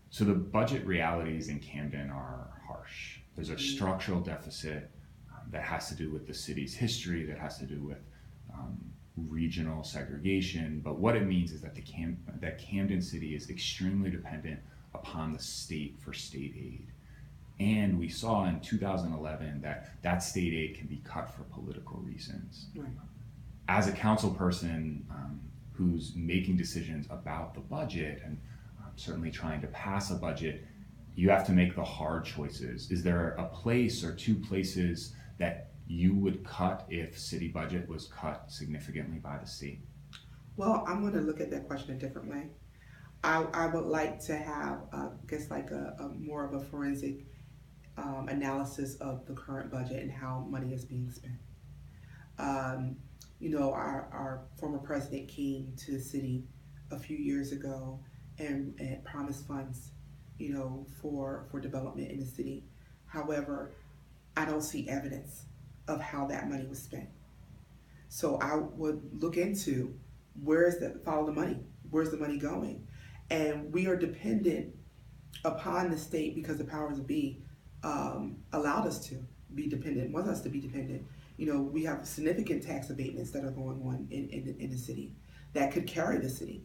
So the budget realities in Camden are harsh. There's a structural deficit that has to do with the city's history, that has to do with regional segregation. But what it means is that that Camden City is extremely dependent upon the state for state aid. And we saw in 2011 that that state aid can be cut for political reasons. Right. As a council person who's making decisions about the budget and certainly trying to pass a budget, you have to make the hard choices. Is there a place or two places that you would cut if city budget was cut significantly by the state? Well, I'm going to look at that question a different way. I would like to have, I guess, like a more of a forensic analysis of the current budget and how money is being spent. Our former president came to the city a few years ago and promised funds, for development in the city. However, I don't see evidence of how that money was spent. So I would look into follow the money. Where's the money going? And we are dependent upon the state because the powers that be allowed us to be dependent, want us to be dependent. We have significant tax abatements that are going on in the city that could carry the city.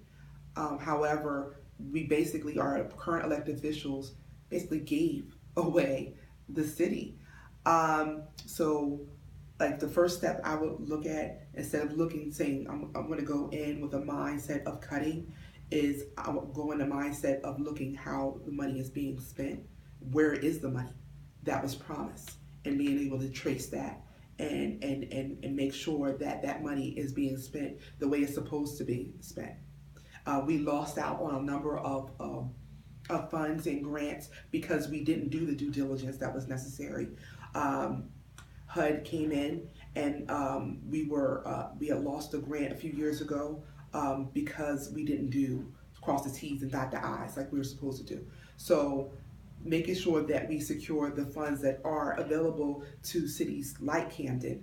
However, we basically, our current elected officials basically gave away the city. So like the first step I would look at, instead of saying I'm going to go in with a mindset of cutting, is I would go in the mindset of looking how the money is being spent. Where is the money that was promised, and being able to trace that and make sure that that money is being spent the way it's supposed to be spent. We lost out on a number of funds and grants because we didn't do the due diligence that was necessary. HUD came in and we had lost a grant a few years ago because we didn't cross the T's and dot the I's like we were supposed to do. So making sure that we secure the funds that are available to cities like Camden,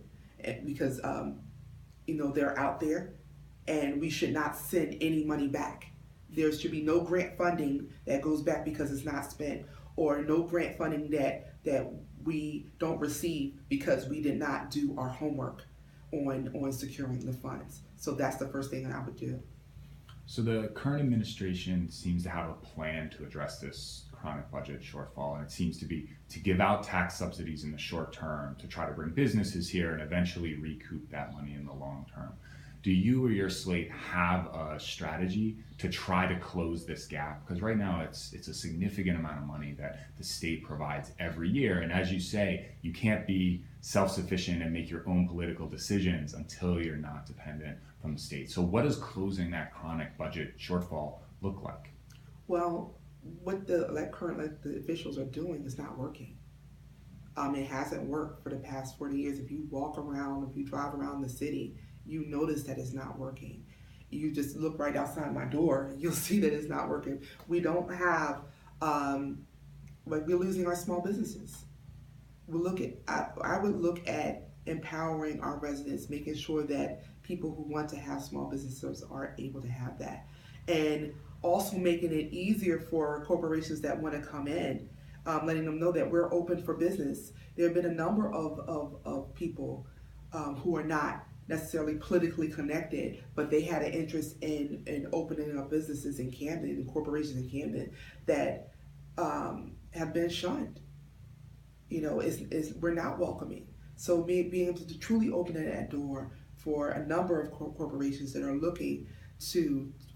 because they're out there, and we should not send any money back. There should be no grant funding that goes back because it's not spent, or no grant funding that we don't receive because we did not do our homework on securing the funds. So that's the first thing that I would do. So the current administration seems to have a plan to address this chronic budget shortfall, and it seems to be to give out tax subsidies in the short term to try to bring businesses here and eventually recoup that money in the long term. Do you or your slate have a strategy to try to close this gap? Because right now it's a significant amount of money that the state provides every year. And as you say, you can't be self-sufficient and make your own political decisions until you're not dependent from the state. So what does closing that chronic budget shortfall look like? Well, what the current officials are doing is not working. It hasn't worked for the past 40 years. If you drive around the city, you notice that it's not working. You just look right outside my door, you'll see that it's not working. We don't have, we're losing our small businesses. I would look at empowering our residents, making sure that people who want to have small businesses are able to have that. And also making it easier for corporations that want to come in, letting them know that we're open for business. There have been a number of people who are not necessarily politically connected, but they had an interest in opening up businesses in Camden and corporations in Camden that have been shunned. We're not welcoming. So being able to truly open that door for a number of corporations that are looking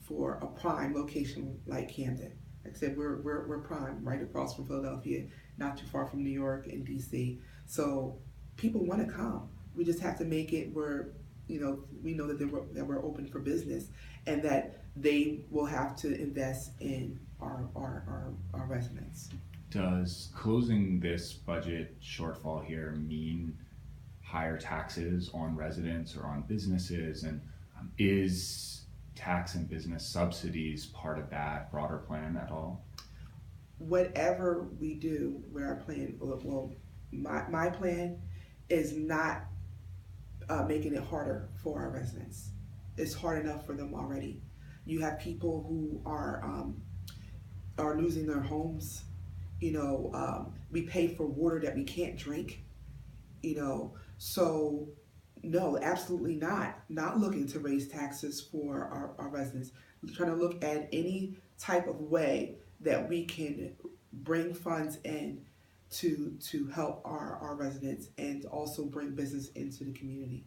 for a prime location like Camden. Like I said, we're prime, right across from Philadelphia, not too far from New York and DC. So people want to come. We just have to make it where we know that we're open for business, and that they will have to invest in our residents. Does closing this budget shortfall here mean higher taxes on residents or on businesses? And is tax and business subsidies part of that broader plan at all? Whatever we do with our plan, my plan is not making it harder for our residents. It's hard enough for them already. You have people who are are losing their homes. We pay for water that we can't drink. So no, absolutely not. Not looking to raise taxes for our residents. Trying to look at any type of way that we can bring funds in to help our residents and also bring business into the community.